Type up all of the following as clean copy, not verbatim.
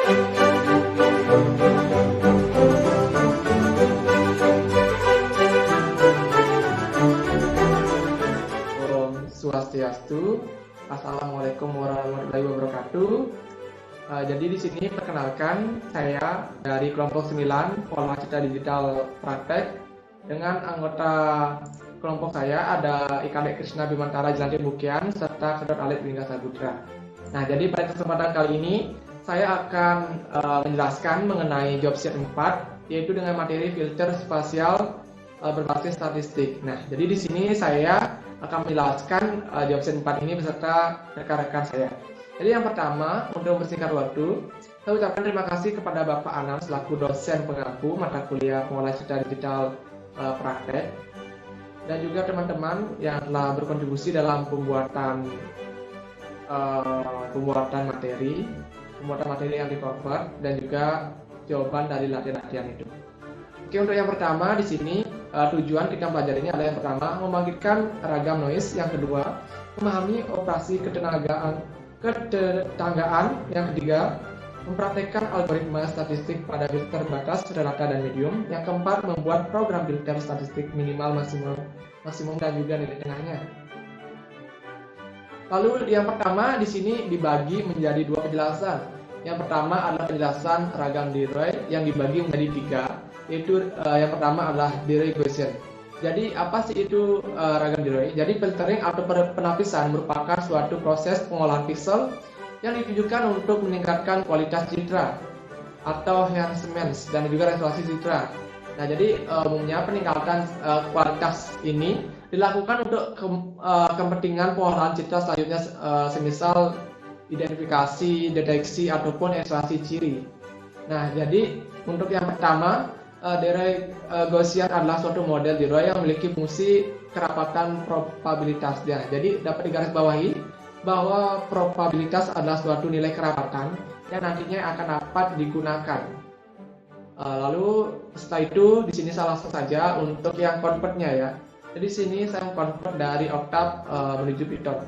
Om Swastiastu. Assalamualaikum warahmatullahi wabarakatuh. Jadi di sini perkenalkan saya dari kelompok 9 Pola Citra Digital Praktek dengan anggota kelompok saya ada Ikade Krishna Bimantara Jelantik Bukian serta Kedot Alit Lingga Saputra. Nah, jadi pada kesempatan kali ini saya akan menjelaskan mengenai job set 4 yaitu dengan materi filter spasial berbasis statistik. Nah, jadi di sini saya akan menjelaskan job set 4 ini beserta rekan-rekan saya. Jadi yang pertama, untuk mempersingkat waktu, saya ucapkan terima kasih kepada Bapak Anam selaku dosen pengampu mata kuliah Pengolah Citra Digital Praktek dan juga teman-teman yang telah berkontribusi dalam pembuatan materi yang di-cover dan juga jawaban dari latihan-latihan itu. Oke, untuk yang pertama di sini tujuan kita pelajari ini adalah yang pertama membangkitkan ragam noise, yang kedua memahami operasi ketanggaan, yang ketiga mempraktekkan algoritma statistik pada filter batas, rata dan medium, yang keempat membuat program filter statistik minimal, maksimum dan juga nilai tengahnya. Lalu yang pertama di sini dibagi menjadi dua penjelasan. Yang pertama adalah penjelasan ragam DeRoy yang dibagi menjadi tiga, yaitu yang pertama adalah DeRoy Gaussian. Jadi apa sih itu ragam DeRoy? Jadi filtering atau penapisan merupakan suatu proses pengolahan pixel yang ditujukan untuk meningkatkan kualitas citra atau enhancement dan juga resolusi citra. Nah, jadi umumnya peningkatan kualitas ini dilakukan untuk kepentingan pengolahan citra selanjutnya, semisal identifikasi, deteksi ataupun ekstraksi ciri. Nah, jadi untuk yang pertama DeRoy Gaussian adalah suatu model DeRoy yang memiliki fungsi kerapatan probabilitasnya. Jadi dapat digarisbawahi bahwa probabilitas adalah suatu nilai kerapatan yang nantinya akan dapat digunakan. Lalu setelah itu di sini saya langsung saja untuk yang convertnya ya. Jadi di sini saya convert dari Octave menuju Python.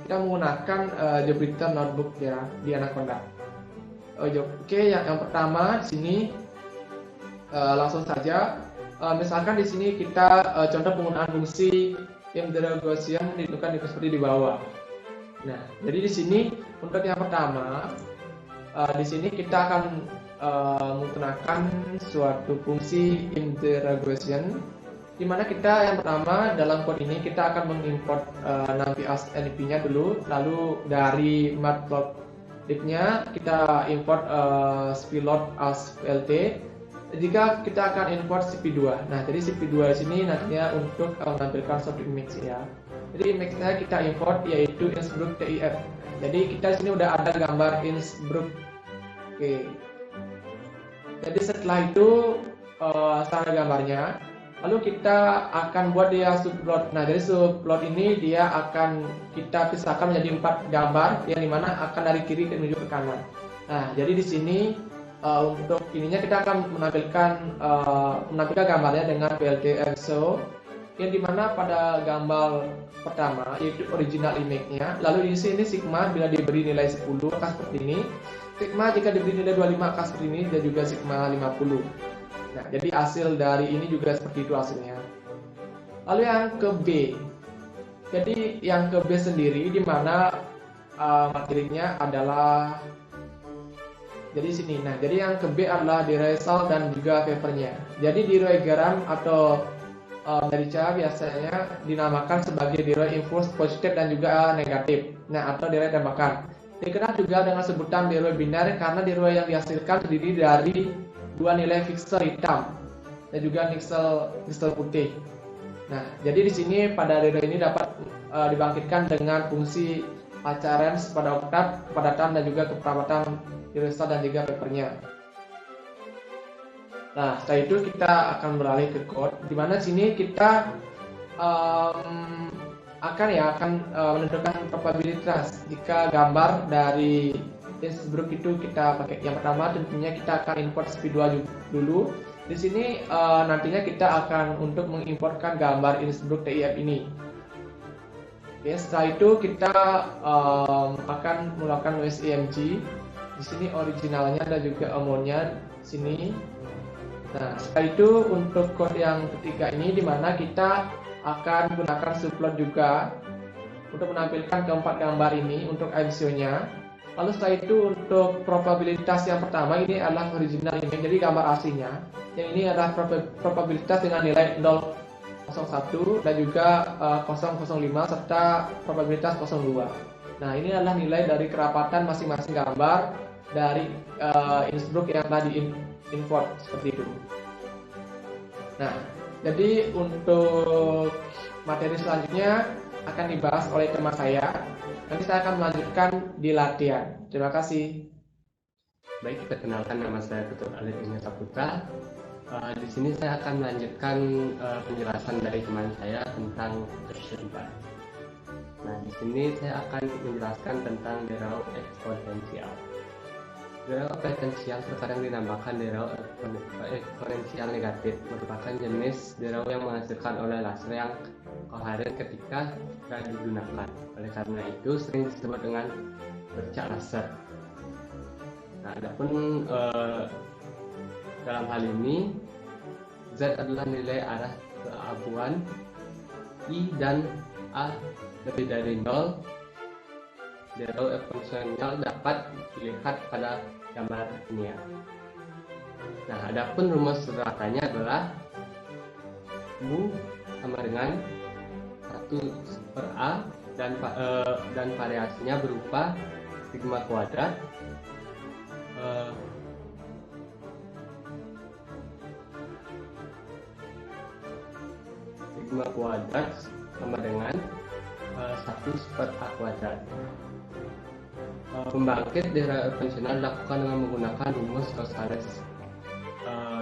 Kita menggunakan Jupyter Notebook ya di Anaconda. Oke, yang pertama di sini langsung saja, misalkan di sini kita contoh penggunaan fungsi DeRoy Gaussian ditentukan seperti di bawah. Nah, jadi di sini untuk yang pertama, di sini kita akan menggunakan suatu fungsi DeRoy Gaussian, di mana kita yang pertama dalam code ini kita akan mengimport NumPy as NP-nya dulu, lalu dari matplotlib-nya kita import sploit as plt. Jika kita akan import CP2, nah jadi CP2 di sini nantinya untuk menampilkan soft image ya. Jadi image-nya kita import yaitu Innsbruck TIF. Jadi kita di sini udah ada gambar Innsbruck. Oke. Jadi setelah itu secara gambarnya, lalu kita akan buat dia subplot. Nah jadi subplot ini dia akan kita pisahkan menjadi 4 gambar yang dimana akan dari kiri menuju ke kanan. Nah jadi di sini untuk ininya kita akan menampilkan gambarnya dengan PLT EXO, yang dimana pada gambar pertama yaitu original image-nya, lalu di sini sigma bila diberi nilai 10 akan seperti ini, sigma jika diberi nilai 25 akan seperti ini, dan juga sigma 50. Nah jadi hasil dari ini juga seperti itu hasilnya. Lalu yang ke B, jadi yang ke B sendiri dimana materinya adalah jadi sini. Nah, jadi yang ke B adalah DeRoy Salt dan juga papernya. Jadi DeRoy garam atau merica biasanya dinamakan sebagai DeRoy infus positif dan juga negatif. Nah, atau DeRoy tembakan. Dikenal juga dengan sebutan DeRoy biner karena DeRoy yang dihasilkan terdiri dari dua nilai pixel hitam dan juga pixel putih. Nah, jadi di sini pada DeRoy ini dapat dibangkitkan dengan fungsi Acarens pada Octave, kepadatan dan juga keperawatan DeRoy Salt dan juga papernya. Nah, setelah itu kita akan beralih ke code, di mana sini kita akan menentukan probabilitas jika gambar dari Innsbruck itu kita pakai. Yang pertama tentunya kita akan import SP2 dulu. Di sini nantinya kita akan untuk mengimportkan gambar Innsbruck TIF ini. Oke, setelah itu kita akan melakukan noise EMG. Di sini originalnya dan juga omonnya sini. Nah, setelah itu untuk code yang ketiga ini di mana kita akan gunakan subplot juga untuk menampilkan keempat gambar ini untuk IMCO-nya. Lalu setelah itu untuk probabilitas yang pertama ini adalah original ini, jadi gambar aslinya. Yang ini adalah probabilitas dengan nilai 0,01 dan juga 0,05 serta probabilitas 0,2. Nah, ini adalah nilai dari kerapatan masing-masing gambar dari Innsbruck yang tadi import seperti itu. Nah, jadi untuk materi selanjutnya akan dibahas oleh teman saya. Nanti saya akan melanjutkan di latihan. Terima kasih. Baik, perkenalkan, nama saya Dr. Alif Inya Saputra. Di sini saya akan melanjutkan penjelasan dari teman saya tentang question 4. Nah, di sini saya akan menjelaskan tentang derau eksponensial. Derau eksponensial terkadang dinamakan derau eksponensial negatif, merupakan jenis derau yang menghasilkan oleh laser yang koheren ketika digunakan. Oleh karena itu sering disebut dengan bercak laser. Nah, adapun dalam hal ini Z adalah nilai arah keabuan, I dan A lebih dari 0. Derau eksponensial dapat dilihat pada gambar ini ya. Nah, adapun rumus sederhananya adalah mu sama dengan 1/A dan variasinya berupa sigma kuadrat sama dengan 1/A kuadrat. Pembangkit derau eksponensial dilakukan dengan menggunakan rumus Gauss-Hales.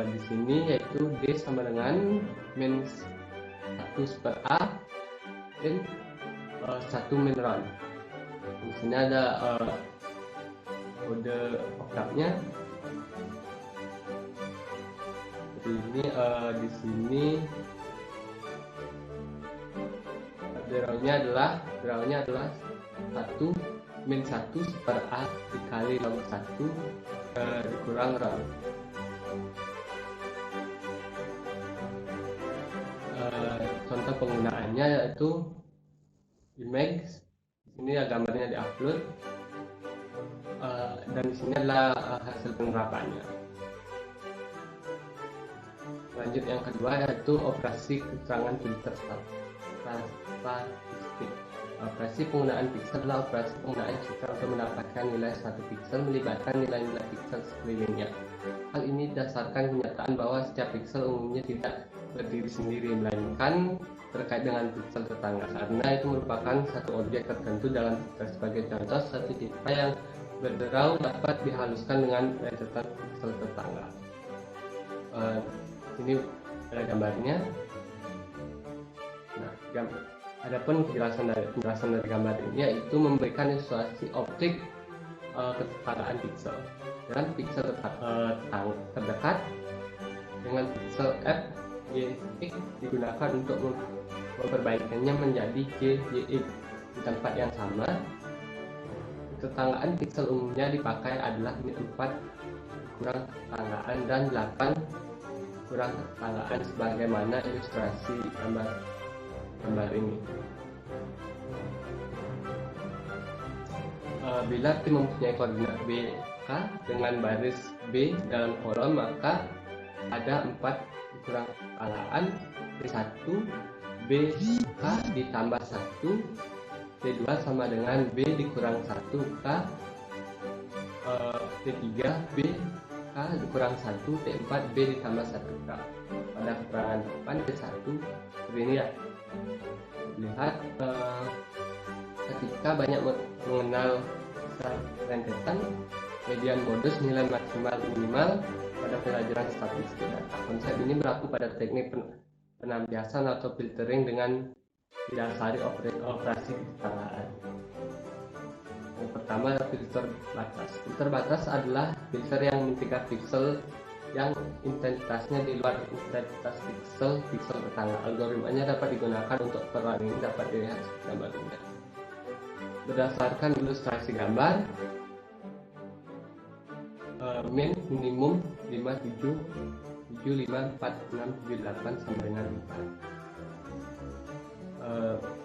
Di sini yaitu D sama dengan min 1/A dan 1 min-ron. Di sini ada kode oktavnya. Jadi ini di sini deraunya adalah 1 min 1/A dikali log 1 dikurang ron. Contoh penggunaannya yaitu image. Di sini ya gambarnya diupload dan di sini adalah hasil penerapannya. Lanjut yang kedua yaitu operasi keterangan filter statistik. Operasi penggunaan piksel adalah operasi penggunaan citra untuk mendapatkan nilai satu piksel melibatkan nilai-nilai piksel sekelilingnya. Hal ini didasarkan kenyataan bahwa setiap piksel umumnya tidak berdiri sendiri, melainkan terkait dengan piksel tetangga, karena itu merupakan satu objek tertentu dalam piksel. Sebagai contoh, satu citra yang berderau dapat dihaluskan dengan rentetan piksel tetangga. Ini ada gambarnya. Nah, adapun penjelasan dari gambar ini yaitu memberikan ilustrasi optik kesetaraan piksel. Dan piksel terdekat dengan piksel F, Y, X digunakan untuk memperbaikannya menjadi J, Y, X di tempat yang sama. Ketetanggaan piksel umumnya dipakai adalah min 4 kurang ketetanggaan dan 8 kurang ketetanggaan sebagaimana ilustrasi gambar ini. Bila P mempunyai koordinat BK dengan baris B dalam kolom, maka ada 4 kurang ketetanggaan P1 BK ditambah 1, P2 sama dengan B dikurang 1K, P3 BK dikurang 1, P4 B ditambah 1K. Pada keterangan depan P1 begini ya. Lihat ketika banyak mengenal rentetan, median modus, nilai maksimal minimal pada pelajaran statistik data. Konsep ini berlaku pada teknik penampiasan atau filtering dengan didasari operasi ketetanggaan. Yang pertama, filter batas. Filter batas adalah filter yang mencegah piksel yang intensitasnya di luar intensitas piksel tetangga. Algoritmanya dapat digunakan untuk peran ini dapat dilihat gambar ini. Berdasarkan ilustrasi gambar, min minimum 5 7 7 5 4 6 7 8 sampai dengan 4.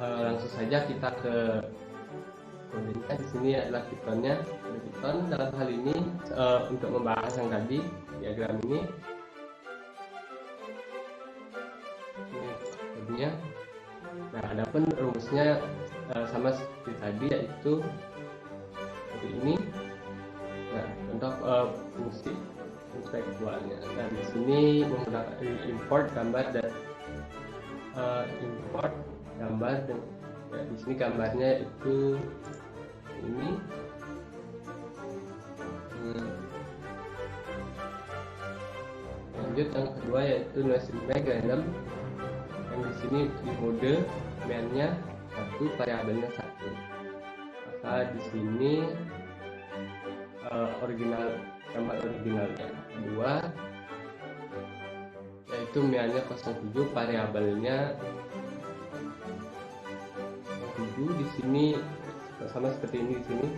Langsung saja kita ke kodenya. Di sini adalah Pythonnya. Python dalam hal ini untuk membahas yang tadi diagram ini kodenya. Nah, adapun rumusnya sama seperti tadi, yaitu seperti ini. Nah, untuk fungsi intelektualnya. Nah, di sini menggunakan import gambar dan import gambar dan ya, di sini gambarnya itu ini. Lanjut yang kedua yaitu nulising make random. Yang di sini di mode main-nya 1, variabelnya 1. Maka di sini gambar originalnya 2, yaitu main-nya 07, variabelnya 7. Di sini sama seperti ini di sini.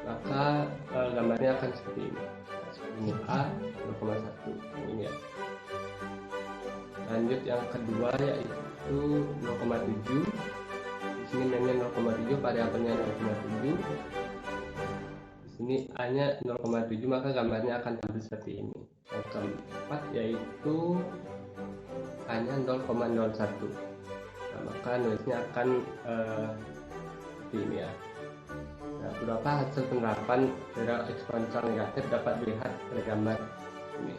Maka gambarnya akan seperti ini. Ini A 0,1 ini ya. Lanjut yang kedua yaitu 0,7. Di sini mainnya 0,7, variabelnya 0,7. Di sini A-nya 0,7, maka gambarnya akan tampil seperti ini. Yang keempat yaitu A-nya 0,01. Nah, maka noise-nya akan seperti ini ya. Nah, beberapa hasil penerapan dari eksponensial negatif dapat dilihat pada gambar ini.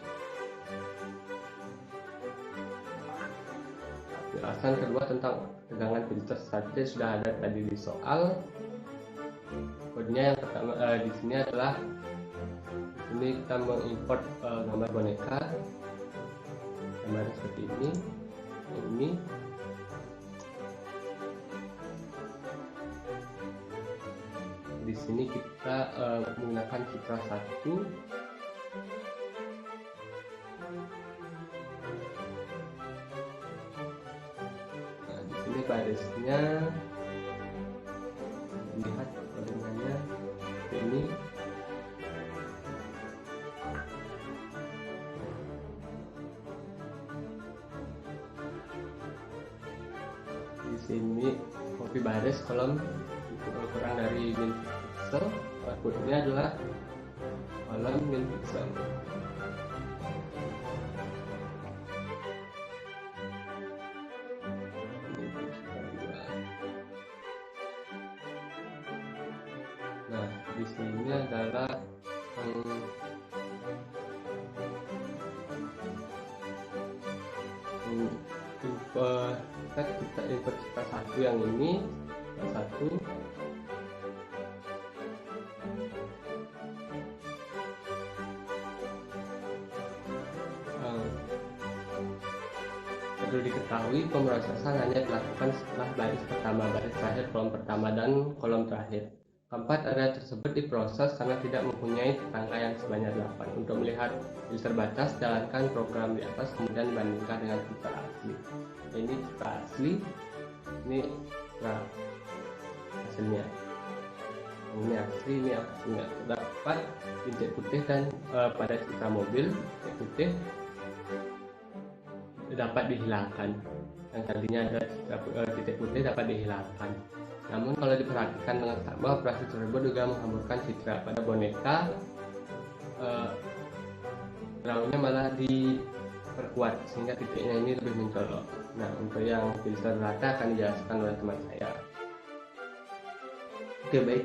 Penjelasan kedua tentang tegangan filter saja sudah ada tadi di soal. Kodenya yang pertama di sini adalah ini kita mengimport gambar boneka, gambar seperti ini, ini. Di sini kita menggunakan citra 1. Nah, di sini barisnya lihat kodenya ini. Di sini copy baris kolom kurang dari min pixel. Outputnya adalah kolom min pixel. Nah, di sini adalah kita input citra 1 yang ini, citra 1. Perlu diketahui pemrosesan hanya dilakukan setelah baris pertama, baris terakhir, kolom pertama, dan kolom terakhir. Keempat area tersebut diproses karena tidak mempunyai rangkaian sebanyak 8. Untuk melihat filter batas, jalankan program di atas, kemudian bandingkan dengan citra asli. Ini citra asli, ini hasilnya. Ini asli, ini aslinya. Dapat bintik putih dan pada citra mobil, bintik putih dapat dihilangkan. Yang tadinya ada titik putih dapat dihilangkan. Namun kalau diperhatikan dengan sama, operasi tersebut juga menghamburkan citra pada boneka. Groundnya malah diperkuat sehingga titiknya ini lebih mencolok. Nah, untuk yang filter rata akan dijelaskan oleh teman saya. Oke, baik.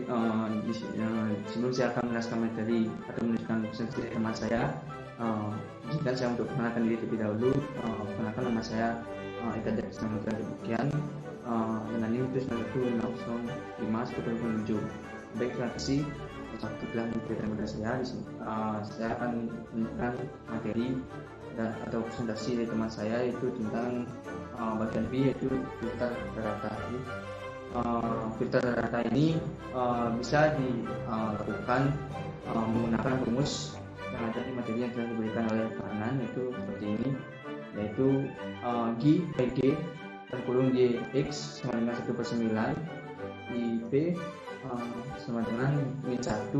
Sebelum saya akan menjelaskan materi atau menunjukkan presentasi dari teman saya, izinkan saya untuk perkenalkan diri terlebih dahulu. Perkenalkan nama saya Eka dari Samudra Demikian. Dengan ini terus itu 05 Baik, terima kasih waktu telah diberikan kepada saya. Di sini saya akan menunjukkan materi atau presentasi dari teman saya, yaitu tentang bagian B, yaitu filter rata. Filter rata ini bisa dilakukan menggunakan rumus yang ada di materi yang telah diberikan oleh kanan, yaitu seperti ini, yaitu G by G dan kurung G X sama dengan 1/9 I P sama dengan min 1,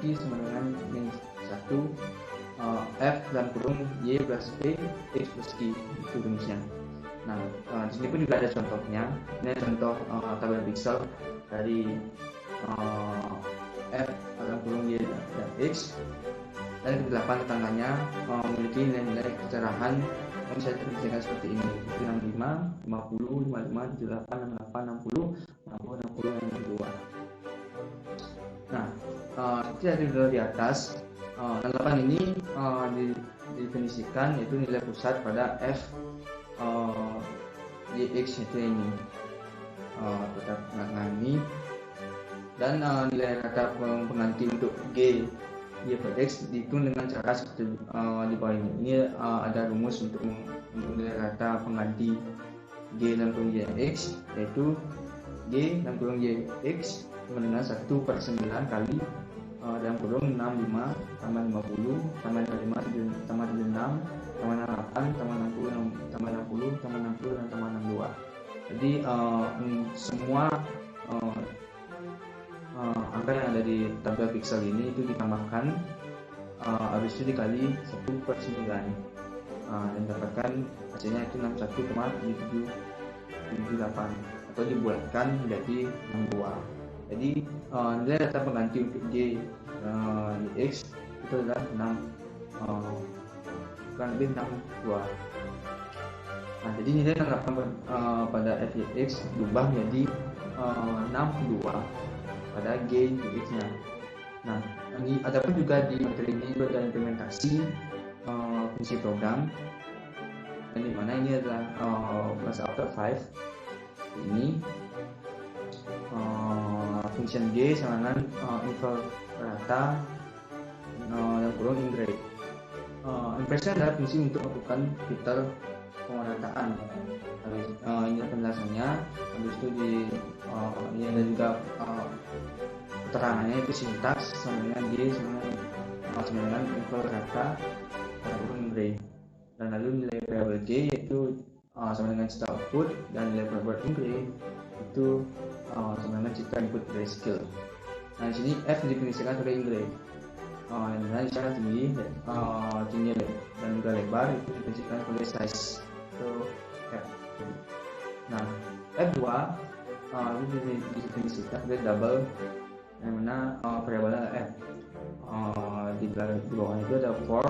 I sama dengan min 1, F dalam kurung Y plus P, X plus I, itu rumusnya. Nah, di sini pun juga ada contohnya. Ini contoh tabel pixel dari F dalam kurung Y dan X, dan kedelapan tetangganya memiliki nilai-nilai kecerahan yang bisa terdeteksi seperti ini: 65, 50, 55, 78, 68, 60, 60, 60, 62. Nah, seperti yang di atas, 68 ini didefinisikan yaitu nilai pusat pada F YX, itu ini pada pengatangan ini, dan nilai rata pengganti untuk G Y per X dihitung dengan cara seperti di bawah ini. Ini ada rumus untuk nilai rata pengganti G dalam kurung YX, yaitu G dalam kurung YX sama dengan 1/9 kali dalam kurung 65 tambah 50 tambah 55 tambah 76 tambah 68 tambah 60 tambah 60 tambah 60 dan tambah 62. Jadi semua angka yang ada di tabel pixel ini itu ditambahkan, habis itu dikali 1/9, dan dapatkan hasilnya itu 61,778, atau dibulatkan menjadi 62. Jadi nilai data pengganti untuk G X itu adalah 62. Nah, jadi nilai tanggapan pada F(X) berubah menjadi 62 pada G X-nya. Nah, ini adapun juga di materi ini juga ada implementasi fungsi program, dan dimana ini adalah bahasa Auto 5 ini function G sama dengan interval rata yang kurung integrate. Impression adalah fungsi untuk melakukan filter pemerataan. Ini penjelasannya. Habis itu ini ada juga keterangannya, itu sintaks sama dengan G sama dengan interval rata yang kurung integrate. Dan lalu nilai variable G yaitu sama dengan citra output, dan nilai variable integrate itu sama dengan citra input dari skill. Nah, di sini F didefinisikan sebagai integrate. Dan secara tinggi dan juga lebar itu didefinisikan sebagai size. So, F. Nah, F2 itu didefinisikan sebagai double, yang mana variabelnya F. Di bawahnya itu ada for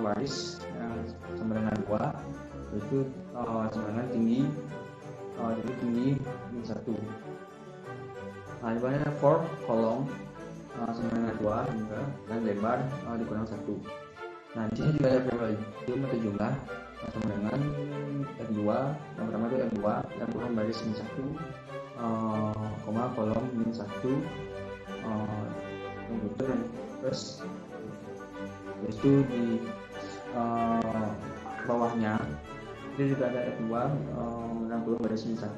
baris yang sama dengan 2, itu sama dengan tinggi, jadi tinggi min 1. Nah, di bawahnya ada for kolom sama dengan 2 juga, dan lebar dikurang 1. Nah, di sini juga ada variabel atau jumlah sama dengan F2. Yang pertama itu F2 yang kurang baris min 1, kolom min 1, dan terus itu di bawahnya itu juga ada F2 yang kurang baris min 1,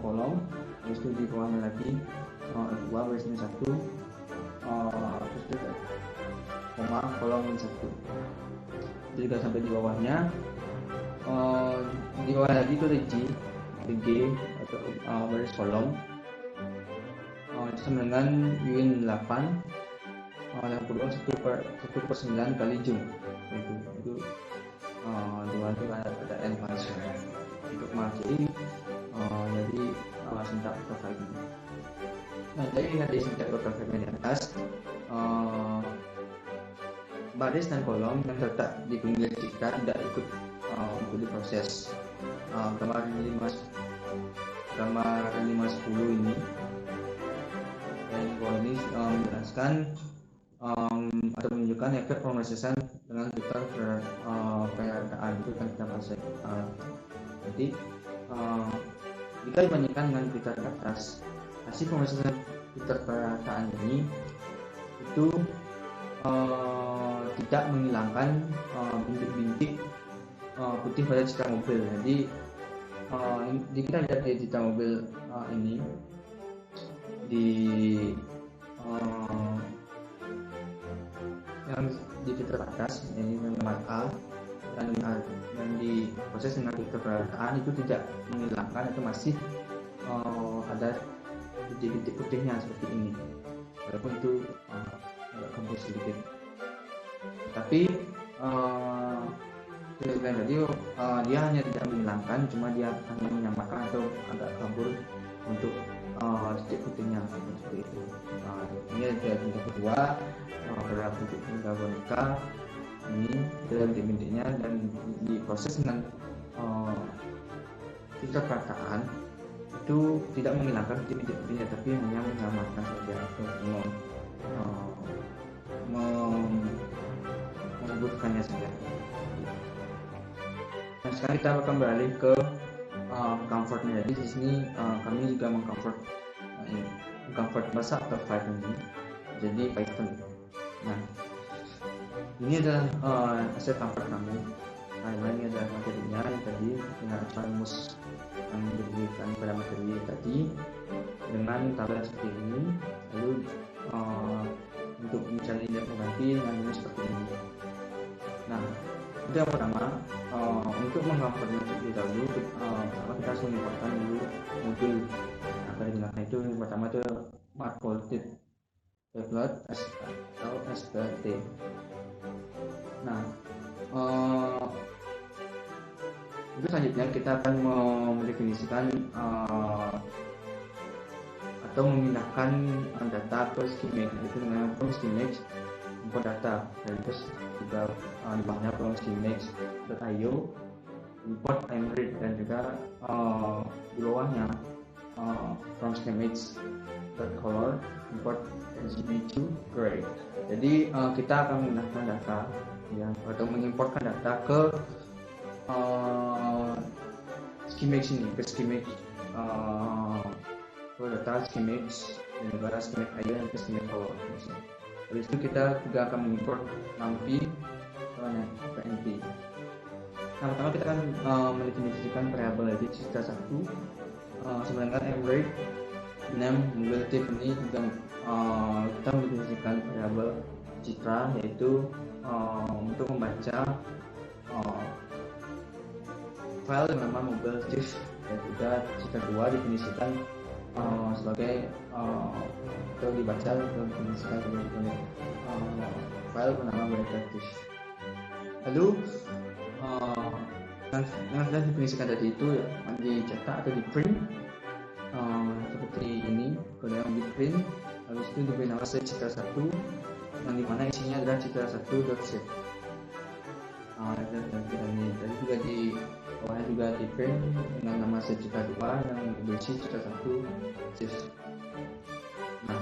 kolom, terus itu di bawahnya lagi F2 baris min 1, terus itu kolom min 1. Itu juga sampai di bawahnya. Di bawah lagi itu ada G atau baris kolom, itu sama dengan Win 8 yang kurang 1/9 kali jum. Itu dua itu ada n function untuk mengakhiri jadi sintak profile ini. Nah, jadi ingat di sintak profile di atas, baris dan kolom yang terletak di pinggir citra tidak ikut mengikuti proses. Gambar 510 ini, dan bawah ini menjelaskan atau menunjukkan efek pemrosesan dengan filter perataan, itu kan kita bahas. Jadi jika dibandingkan dengan filter ke atas, hasil pemrosesan filter perataan ini itu tidak menghilangkan bintik-bintik putih pada citra mobil. Jadi kita lihat di citra mobil ini di yang di filter atas, ini nomor A, dan di proses dengan filter perataan itu tidak menghilangkan, itu masih ada bintik-bintik putihnya seperti ini, walaupun itu agak kabur sedikit. Tapi seperti yang tadi dia hanya tidak menghilangkan, cuma dia hanya menyamakan atau agak kabur untuk titik putihnya seperti itu. Ini adalah bentuk kedua pada bentuk boneka ini dalam bintik-bintiknya, dan diproses dengan filter perataan itu tidak menghilangkan titik putihnya, tapi hanya menyamakan saja atau membutuhkannya saja. Nah, sekarang kita akan beralih ke comfortnya. Jadi di sini kami juga mengcomfort bahasa atau file ini jadi Python. Nah, ini adalah aset comfort kami. Nah, ini adalah materinya yang tadi dengan rumus yang diberikan pada materi tadi dengan tabel seperti ini. Lalu untuk mencari nilai pengganti dengan rumus seperti ini. Nah, itu yang pertama. Untuk mengcomfortnya terlebih dahulu, kita harus mengimport dulu modul akan digunakan. Itu yang pertama itu matplotlib atau SPLT. Nah, itu selanjutnya kita akan mendefinisikan atau memindahkan data ke schemate, itu dengan schemate import data. Dan terus juga di bawahnya schemate.io import imread, dan juga di bawahnya from schemate.color import RGB2 gray. Jadi kita akan menggunakan data atau mengimportkan data ke schemate ini, ke schemate data schemate dan juga schemate io dan schemate color. Habis itu kita juga akan mengimport NumPy PNP. Nah, pertama kita akan mendefinisikan variabel dari citra 1. Sebenarnya imread name Google Tip ini juga kita mendefinisikan variabel citra, yaitu untuk membaca file yang bernama mobile div, dan juga citra 2 definisikan sebagai atau dibaca atau definisikan sebagai file bernama boneka div. Lalu yang sudah definisikan tadi itu dicetak atau di print seperti ini, kemudian di print. Habis itu diberi nama citra 1 yang dimana isinya adalah citra 1.zip. Dan juga di bawahnya juga di print dengan nama citra 2 yang berisi citra 1.zip. Nah,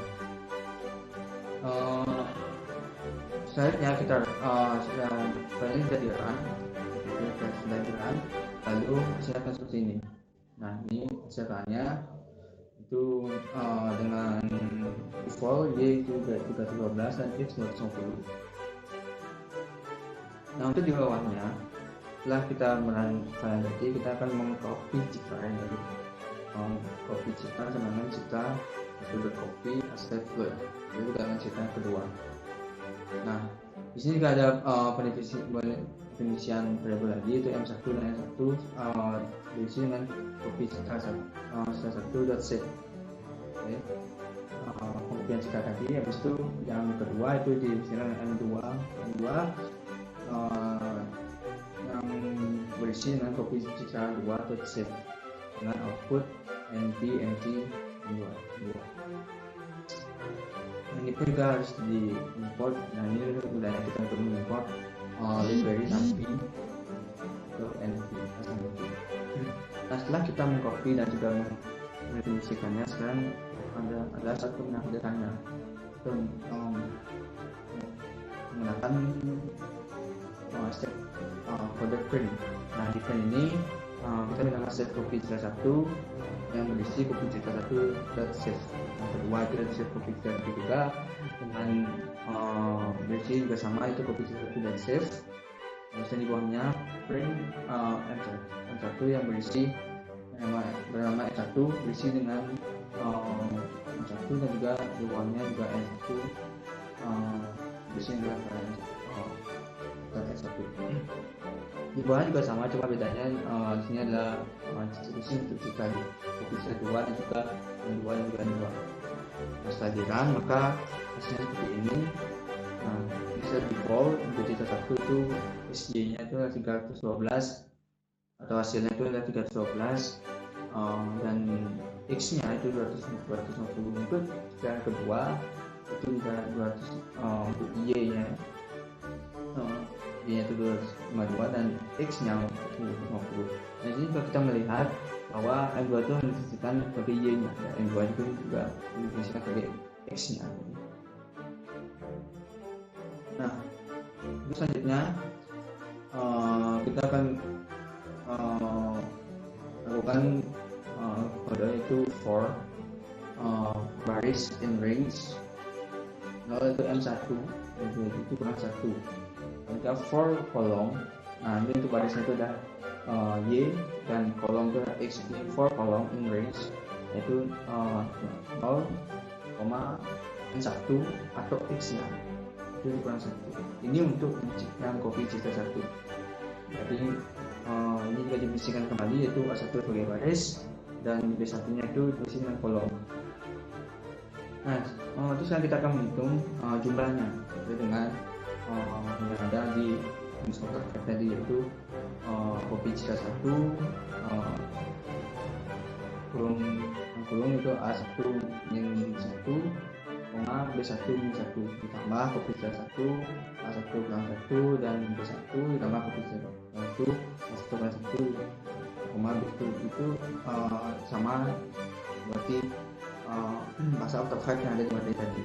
selanjutnya kita sudah dirun, lalu silakan seperti ini. Nah, ini silakannya itu dengan default y itu 312 dan x 250. Nah, untuk di bawahnya setelah kita merangkai tadi, kita akan mengcopy citra yang tadi. Copy citra sama dengan citra itu copy aset good. Jadi kita akan citra yang kedua. Nah, di sini juga ada pendefinisian variabel lagi, itu M1 dan M1 diisi dengan copy citra 1.set. Oke. Kemudian citra tadi, habis itu yang kedua itu diisi dengan M2 yang berisi dengan copy citra 2.set dengan output np 2. Ini pun juga harus diimport. Nah, ini gunanya kita untuk mengimport library NumPy ke np. Nah, setelah kita mengcopy dan juga mendefinisikannya, sekarang ada satu menambahkannya untuk menggunakan step kode print. Nah, di print ini kita dengan set copy citra 1 yang berisi copy citra 1.save. Yang kedua itu set copy citra 1 juga dengan berisi juga sama, itu copy citra 1.save. Terus di bawahnya print M1 yang berisi bernama M1 berisi dengan M1, dan juga di bawahnya juga M1 berisi dengan S1. Di bawah juga sama, cuma bedanya di sini adalah institusi untuk citra 2 dan juga N2 dan juga N2. Nah, setelah di run maka hasilnya seperti ini. Nah, bisa default untuk cita 1 itu SJ nya itu adalah 312 atau hasilnya itu adalah 312, dan X nya itu 250. Untuk yang kedua itu juga 200, untuk Y nya Y nya itu 252 dan X nya 250. Nah, di sini kalau kita melihat bahwa M2 itu mendefinisikan sebagai Y nya, dan M2 itu juga mendefinisikan sebagai X nya. Nah, selanjutnya kita akan lakukan kode itu for baris in range 0 itu M1, M2 itu kurang 1. Jika for kolom, nah ini untuk barisnya itu ada Y dan kolom itu ada X. For kolom in range yaitu 0, N1 atau X nya itu kurang 1. Ini untuk yang copy cita 1. Jadi ini juga dibersihkan kembali, yaitu A1 sebagai baris dan B1 nya itu dibersihkan kolom. Nah, terus sekarang kita akan menghitung jumlahnya sesuai dengan yang ada di instructor tadi, yaitu copy cita 1 kurung itu A1 min 1, B1 min 1 ditambah copy cita 1 A1 kurang 1 dan B1 ditambah copy cita 1 A1 kurang 1, B1 itu sama berarti masa after effect yang ada di materi tadi.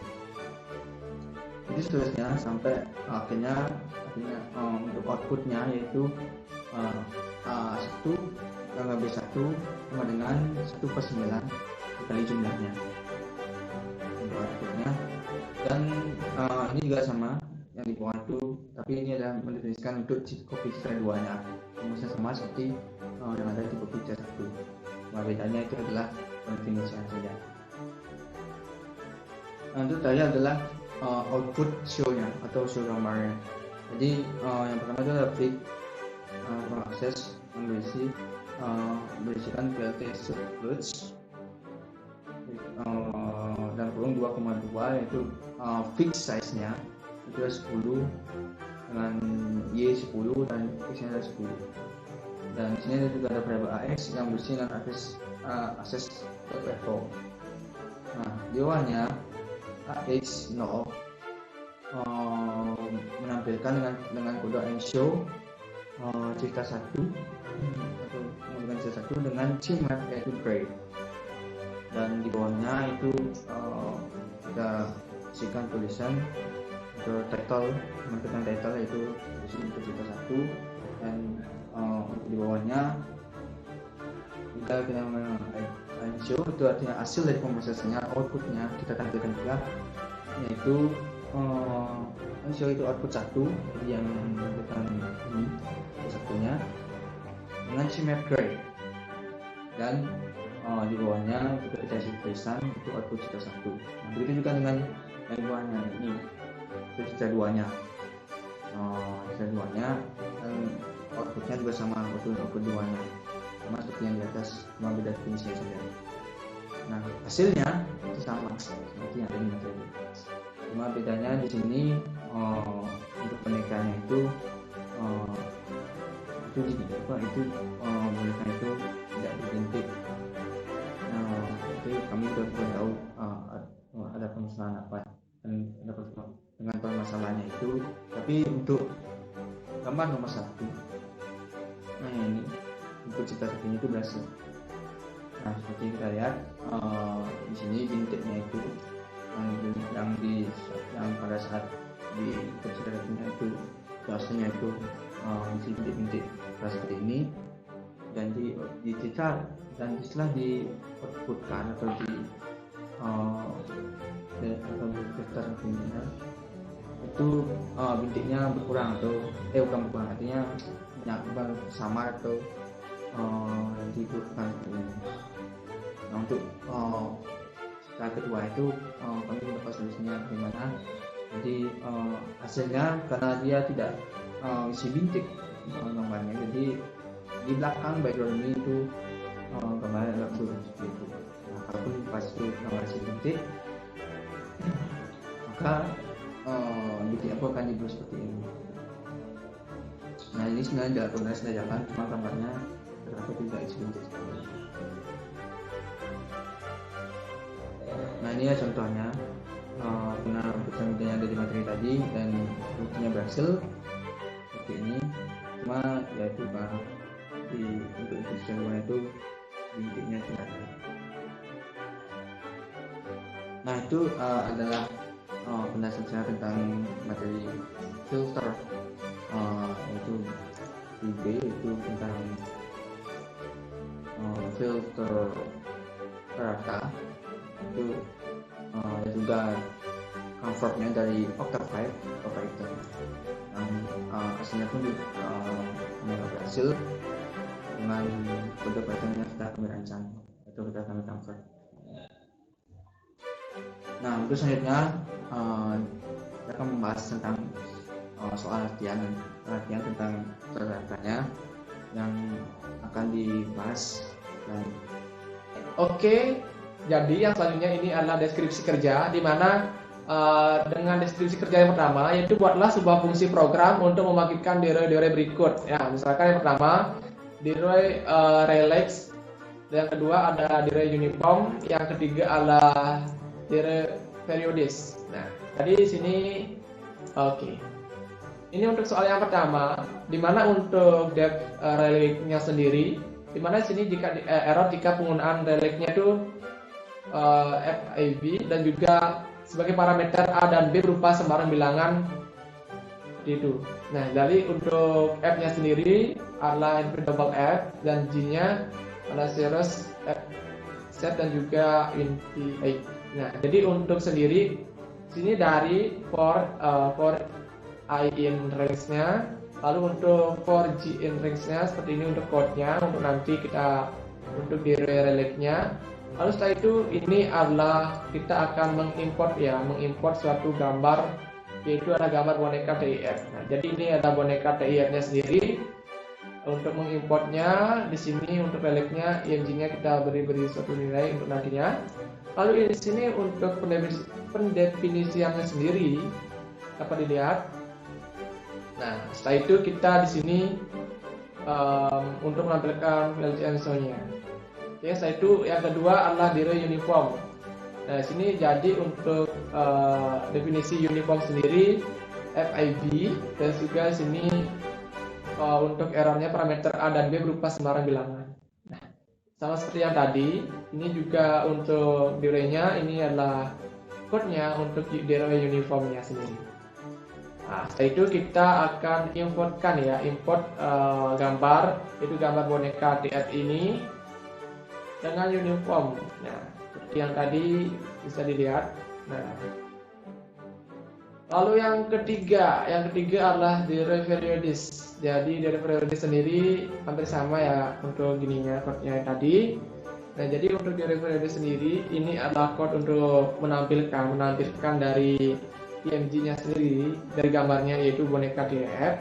Jadi seterusnya sampai akhirnya untuk outputnya yaitu A1 tambah B1 sama dengan 1/9 dikali jumlahnya untuk outputnya. Dan ini juga sama yang di bawah itu, tapi ini adalah mendefinisikan untuk copy citra 2 nya, maksudnya sama seperti yang ada di copy citra 1. Nah, bedanya itu adalah pendefinisian saja. Nah, itu tadi adalah output show-nya atau show gambarnya. Jadi yang pertama itu adalah flip akses berisikan PLT surplus dan kurung 2,2 yaitu fixed size-nya itu 10 dengan Y 10 dan X nya 10. Dan di sini juga ada variabel AX yang berisi dengan access.info. Nah, di bawahnya AX 0 menampilkan dengan kode enshow cita 1 atau menggunakan cita 1 dengan CMap yaitu gray. Dan di bawahnya itu kita isikan tulisan atau title, menampilkan title yaitu untuk cita 1, dan di bawahnya kita enshow itu artinya hasil dari pemrosesannya, outputnya kita tampilkan juga, yaitu enshow itu output 1 yang menampilkan ini satunya dengan CMap gray. Dan di bawahnya juga kita isi tulisan itu output cita 1. Nah, begitu juga dengan yang bawahnya ini itu cita 2 nya. Cita 2 nya dan outputnya juga sama, output 2 nya sama seperti yang di atas, cuma beda definisi saja. Nah, hasilnya itu sama seperti yang ada di materi. Cuma bedanya di sini untuk penekaannya itu boneka itu tidak dibintik. Itu kami sudah tahu ada permasalahan apa dan ada permasalahan dengan permasalahannya itu. Tapi untuk gambar nomor 1, nah ini untuk cita satunya itu berhasil. Nah, seperti kita lihat di sini bintiknya itu yang pada saat di cita satunya itu biasanya itu isi bintik-bintik seperti ini, dan di cita dan setelah di outputkan atau di daftar bintiknya itu bintiknya berkurang atau bukan berkurang, artinya bukan samar atau dibutuhkan ini. Nah, untuk cita kedua itu kami dapat solusinya bagaimana. Jadi hasilnya karena dia tidak isi bintik gambarnya, jadi di belakang background ini itu gambarnya agak turun seperti itu. Nah, kalaupun pas itu masih bintik, maka bintik aku akan jebol seperti ini. Nah ini sebenarnya sudah jalan, cuma gambarnya terlalu tidak isi bintik. Nah ini ya contohnya, karena bintangnya ada di materi tadi dan buktinya berhasil seperti ini. Cuma ya itu untuk tujuan itu bintiknya tidak ada. Nah itu adalah penjelasan saya tentang materi filter, yaitu di B itu tentang filter rata itu, dan juga convertnya dari Octave operator yang aslinya pun berhasil dengan kode Python yang sudah kami rancang atau sudah kami convert. Nah untuk selanjutnya kita akan membahas tentang soal latihan tentang ratanya yang akan dibahas. Oke, jadi yang selanjutnya ini adalah deskripsi kerja, di mana dengan deskripsi kerja yang pertama yaitu buatlah sebuah fungsi program untuk membangkitkan DROI berikut. Ya, misalkan yang pertama DROI relax, yang kedua ada DROI uniform, yang ketiga adalah DROI periodis. Nah, jadi di sini oke. Ini untuk soal yang pertama, di mana untuk depth relicnya sendiri, di mana di sini jika error jika penggunaan relicnya itu FIB dan juga sebagai parameter A dan B berupa sembarang bilangan itu. Nah, jadi untuk F-nya sendiri adalah double F dan G-nya adalah series F set dan juga inti A. Nah, jadi untuk sendiri sini dari for I in range-nya, lalu untuk for G in range-nya seperti ini untuk code-nya, untuk nanti kita untuk di relic-nya. Lalu setelah itu ini adalah kita akan mengimport suatu gambar, yaitu ada gambar boneka TIF. Nah, jadi ini ada boneka TIF-nya sendiri. Untuk mengimportnya di sini untuk relicnya img-nya kita beri suatu nilai untuk nantinya. Lalu di sini untuk pendefinisiannya sendiri dapat dilihat. Nah, setelah itu kita di sini untuk menampilkan LCM-nya. Oke, setelah itu yang kedua adalah DROI uniform. Nah, sini jadi untuk definisi uniform sendiri FIB dan juga sini untuk errornya parameter A dan B berupa sembarang bilangan. Nah, sama seperti yang tadi, ini juga untuk DROI-nya ini adalah code-nya untuk DROI uniformnya sendiri. Nah, setelah itu kita akan importkan import gambar, itu gambar boneka TF ini dengan uniform. Nah, seperti yang tadi bisa dilihat. Nah, lalu yang ketiga adalah DROI periodis. Jadi DROI periodis sendiri hampir sama ya untuk gininya code-nya tadi. Nah, jadi untuk DROI periodis sendiri ini adalah code untuk menampilkan dari img-nya sendiri dari gambarnya yaitu boneka DF.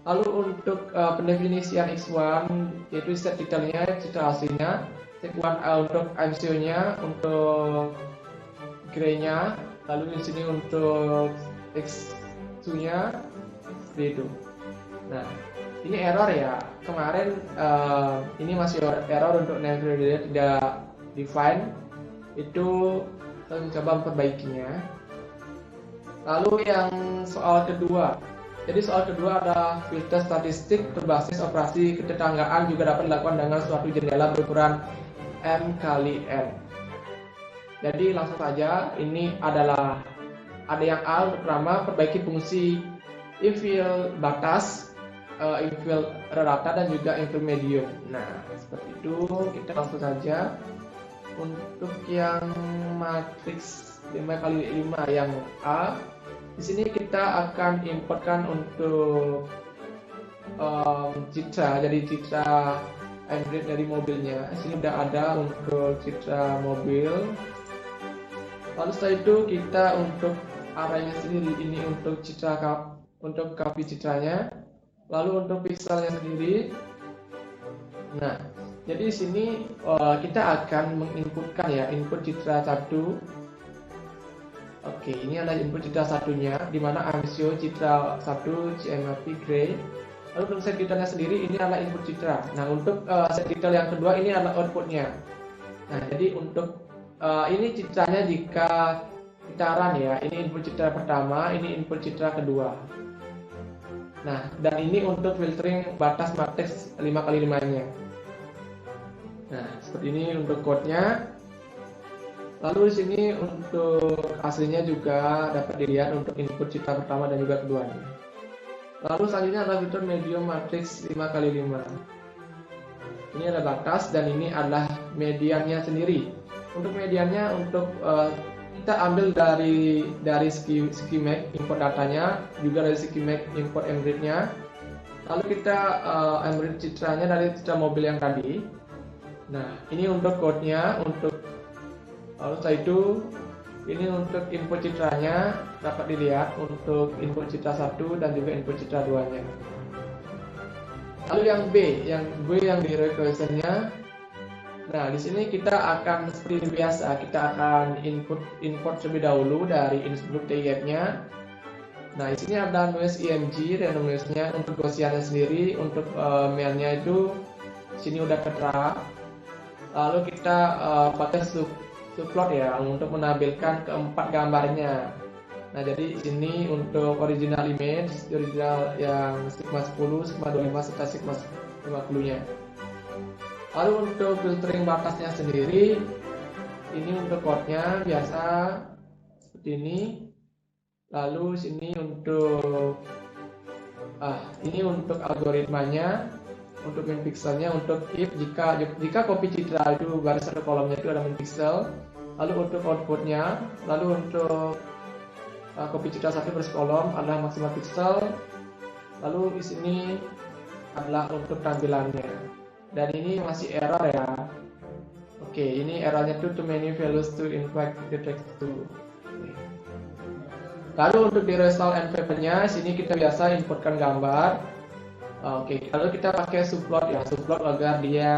Lalu untuk pendefinisian X1 yaitu set detailnya, detail aslinya, set1 untuk MCO-nya, untuk gray-nya, lalu di sini untuk X2-nya seperti itu. Nah, ini error ya. Kemarin ini masih error untuk name tidak define. Itu kita mencoba memperbaikinya. Lalu yang soal kedua. Jadi soal kedua ada filter statistik berbasis operasi ketetanggaan juga dapat dilakukan dengan suatu jendela berukuran M kali N. Jadi langsung saja, ini adalah ada yang A untuk pertama perbaiki fungsi infill batas, infill rata dan juga infill medium. Nah, seperti itu kita langsung saja. Untuk yang matriks 5x5 yang A, di sini kita akan importkan untuk citra, jadi citra Android dari mobilnya. Di sini sudah ada untuk citra mobil. Lalu setelah itu kita untuk arraynya sendiri, ini untuk citra untuk copy citranya. Lalu untuk pixelnya sendiri. Nah, Jadi di sini kita akan menginputkan ya input citra 1. Oke, ini adalah input citra satunya, di mana Amsio citra 1 CMRP Gray. Lalu untuk set detailnya sendiri ini adalah input citra. Nah, untuk set detail yang kedua ini adalah outputnya. Nah, jadi untuk ini citranya jika kita run ya, ini input citra pertama, ini input citra kedua. Nah, dan ini untuk filtering batas matriks 5x5-nya. Nah, seperti ini untuk code-nya. Lalu di sini untuk hasilnya juga dapat dilihat untuk input citra pertama dan juga keduanya. Lalu selanjutnya adalah filter medium matrix 5x5. Ini adalah batas dan ini adalah mediannya sendiri. Untuk mediannya untuk kita ambil dari schematic import datanya, juga dari schematic import embedded-nya. Lalu kita embedded citranya dari citra mobil yang tadi. Nah, ini untuk code-nya, lalu setelah itu ini untuk input citranya dapat dilihat untuk input citra 1 dan juga input citra 2-nya. Lalu yang B yang di requisition-nya. Nah, di sini kita akan seperti biasa, kita akan import terlebih dahulu dari input TIF-nya. Nah, di sini ada noise IMG dan noise-nya untuk Gaussian-nya sendiri, untuk mail-nya itu sini udah keterap. Lalu kita pakai subplot ya untuk menampilkan keempat gambarnya. Nah, jadi ini untuk original image, original yang sigma 10, sigma 25 serta sigma 50-nya. Lalu untuk filtering batasnya sendiri, ini untuk code-nya biasa seperti ini. Lalu sini untuk algoritmanya, untuk min pixelnya, untuk if jika copy citra itu baris atau kolomnya itu ada min pixel. Lalu untuk outputnya, lalu untuk copy citra 1 baris kolom adalah maksimal pixel. Lalu di sini adalah untuk tampilannya. Dan ini masih error ya. Oke, ini errornya itu too many values to invite the text to. Lalu untuk di result and paper-nya, sini kita biasa inputkan gambar. Oke, kalau kita pakai subplot ya, subplot agar dia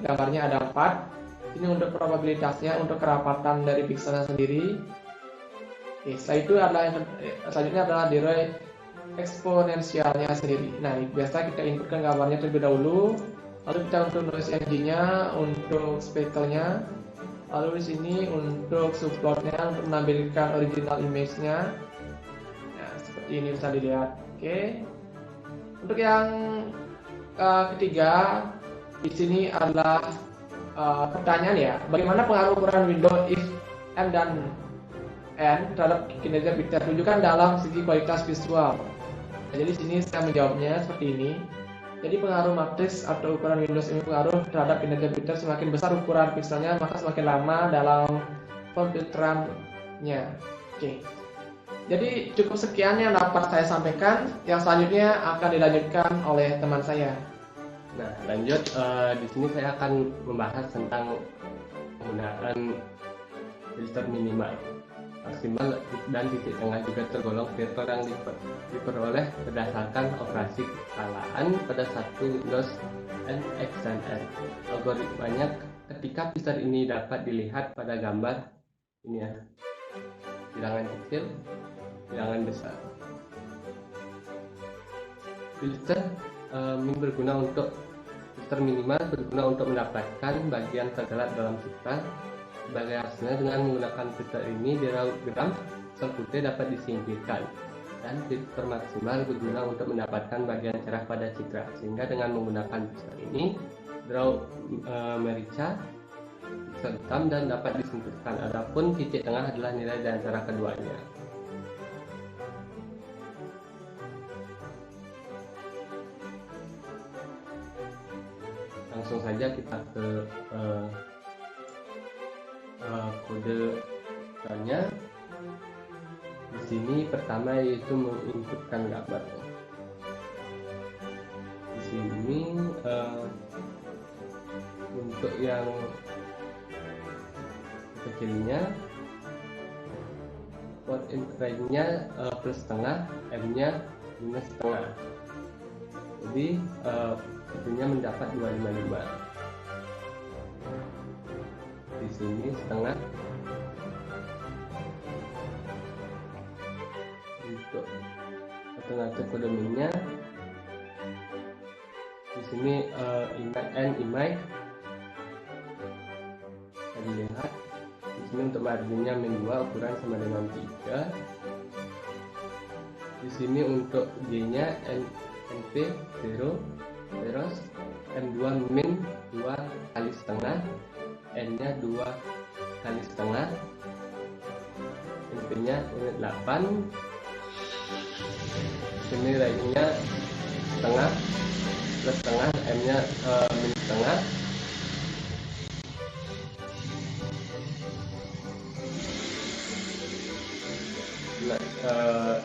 gambarnya ada 4. Ini untuk probabilitasnya, untuk kerapatan dari pixelnya sendiri. Oke, setelah itu selanjutnya adalah derived eksponensialnya sendiri. Nah, biasa kita inputkan gambarnya terlebih dahulu. Lalu kita untuk noise engine-nya, untuk speckle-nya. Lalu di sini untuk subplotnya untuk menampilkan original image-nya. Nah, seperti ini bisa dilihat. Oke. Untuk yang ketiga, di sini adalah pertanyaan ya, bagaimana pengaruh ukuran window if m dan n terhadap kinerja picture, tunjukkan dalam segi kualitas visual. Nah, jadi di sini saya menjawabnya seperti ini. Jadi pengaruh matriks atau ukuran Windows ini pengaruh terhadap kinerja pixel. Semakin besar ukuran pixelnya, maka semakin lama dalam pemfilterannya. Oke. Jadi cukup sekian yang dapat saya sampaikan. Yang selanjutnya akan dilanjutkan oleh teman saya. Nah, lanjut di sini saya akan membahas tentang penggunaan filter minimal, maksimal dan titik tengah juga tergolong filter yang diperoleh berdasarkan operasi kesalahan pada satu Windows NX dan N. Algoritmanya ketika filter ini dapat dilihat pada gambar ini ya, bilangan kecil, bilangan besar. Filter minimal berguna untuk mendapatkan bagian tergelap dalam citra. Sebagai hasilnya, dengan menggunakan filter ini, diagram sel putih dapat disingkirkan, dan filter maksimal berguna untuk mendapatkan bagian cerah pada citra. Sehingga dengan menggunakan filter ini, draw merica pixel hitam dan dapat disingkirkan. Adapun titik tengah adalah nilai di antara keduanya. Langsung saja kita ke kode nya. Di sini pertama yaitu menginputkan gambar. Di sini untuk yang kecilnya port in-range-nya plus setengah, m-nya minus setengah. Jadi tentunya mendapat 255. sini setengah. Untuk alternatif kodenya di sini image tadi lihat di sini untuk marginnya min 2 ukuran sama dengan 3. Di sini untuk G nya NP 0, terus M2 min 2 kali setengah, N nya 2 kali setengah, NP nya unit 8. Sini ratingnya setengah plus setengah, M nya min setengah.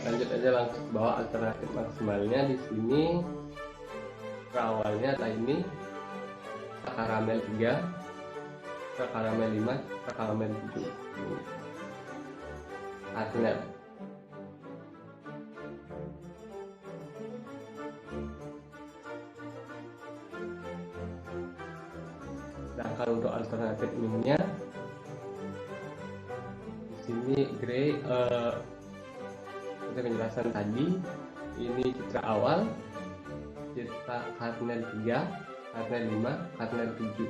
Lanjut aja langsung ke bawah alternatif maksimalnya. Di sini awalnya ini karamel 3, karamel 5, karamel 7. Artinya sedangkan untuk alternatif minnya di sini grey untuk penjelasan tadi ini citra awal, citra kardinal 3, kardinal 5, kardinal 7.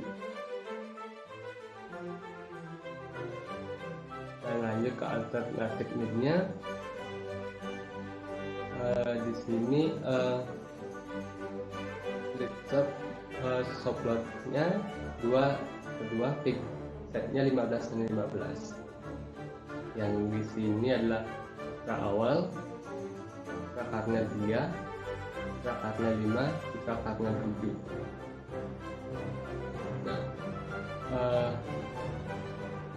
Dan lanjut ke alternatif midnya. Di sini soplotnya 2 kedua pick setnya 15 dan 15. Yang di sini adalah citra awal, citra kardinal 3, citra kardinal 5, citra kardinal 7.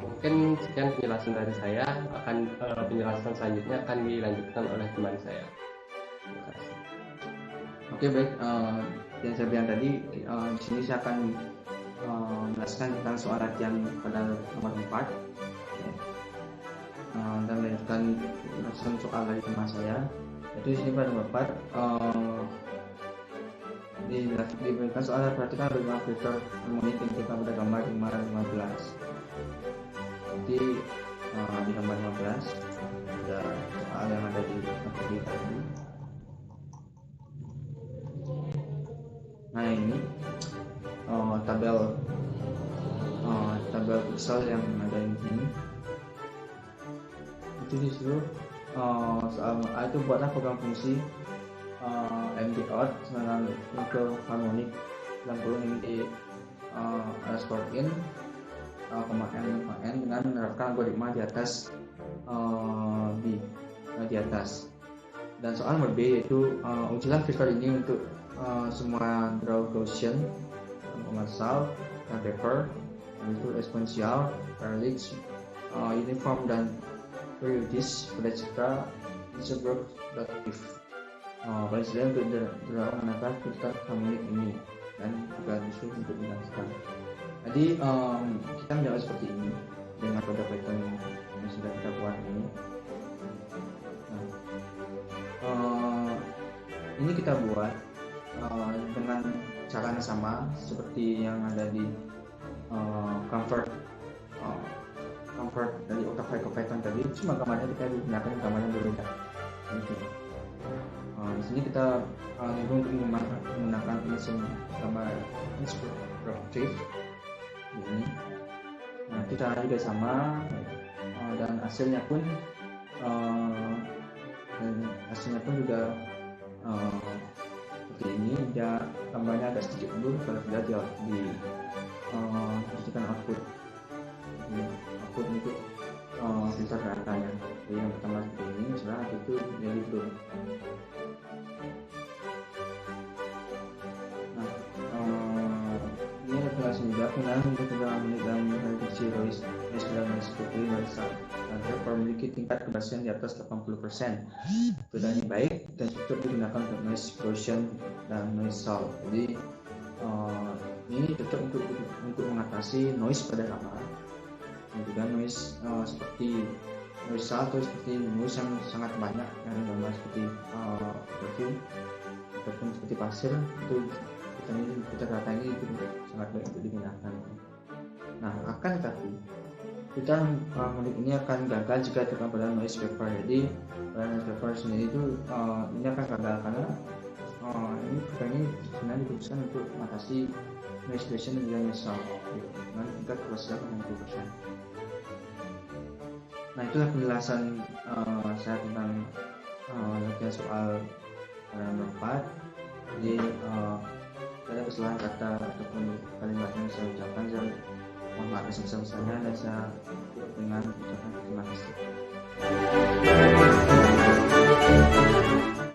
Mungkin sekian penjelasan dari saya. Penjelasan selanjutnya akan dilanjutkan oleh teman saya. Terima kasih. Oke, baik. Yang saya bilang tadi, di sini saya akan menjelaskan tentang soal latihan pada nomor 4 dan melanjutkan soal dari teman saya. Jadi di sini pada nomor 4 diberikan soal perhatikan bagaimana vektor harmonik yang kita pada gambar 15. Jadi di gambar 15 ada soal yang ada di materi tadi. Nah, ini tabel piksel yang ada di sini. Itu disuruh soal A itu buatlah program fungsi MD_OUT dengan mikro harmonik 60 MD underscore in n dengan menerapkan algoritma di atas di atas. Dan soal nomor B yaitu ujilah vektor ini untuk semua draw Gaussian, massal, dan taper, itu eksponensial, parallax, uniform dan periodis pada citra disebut relatif. Paling sering untuk draw menangkap vektor harmonik ini dan juga disuruh untuk dijelaskan. Jadi kita menjawab seperti ini dengan pada pattern yang sudah kita buat ini. Ini kita buat dengan cara yang sama seperti yang ada di convert dari AutoCAD ke Python tadi, cuma gambarnya kita gunakan gambar yang berbeda. Di sini kita untuk menggunakan gambar instructive ini. Nah, itu caranya juga sama dan hasilnya pun juga seperti ini. Dia gambarnya agak sedikit blur kalau sudah dijadikan output untuk filter datanya. Jadi yang pertama seperti ini, misalnya itu jadi blur. Nah, ini adalah penjelasan juga penggunaan untuk menit dalam reduksi noise dalam seperti noise memiliki tingkat keberhasilan di atas 80%. Bedanya baik dan cocok digunakan untuk noise Gaussian dan noise solve. Jadi ini cocok untuk mengatasi noise pada gambar. Dan juga noise seperti noise solve atau seperti noise yang sangat banyak yang gambar seperti perfume ataupun seperti pasir, itu kita data ini itu sangat baik untuk digunakan. Nah, akan tetapi kita ngulik ini akan gagal jika terkena pada noise paper. Jadi pada noise paper sendiri itu ini akan gagal karena ini program ini sebenarnya dikhususkan untuk mengatasi noise pollution dan juga noise sound dengan tingkat kapasitas 60%. Nah, itulah penjelasan saya tentang latihan soal pada nomor 4. Jadi ada kesalahan kata ataupun kalimat yang saya ucapkan, saya mohon maaf sebesar-besarnya dan saya dengan ucapan terima kasih.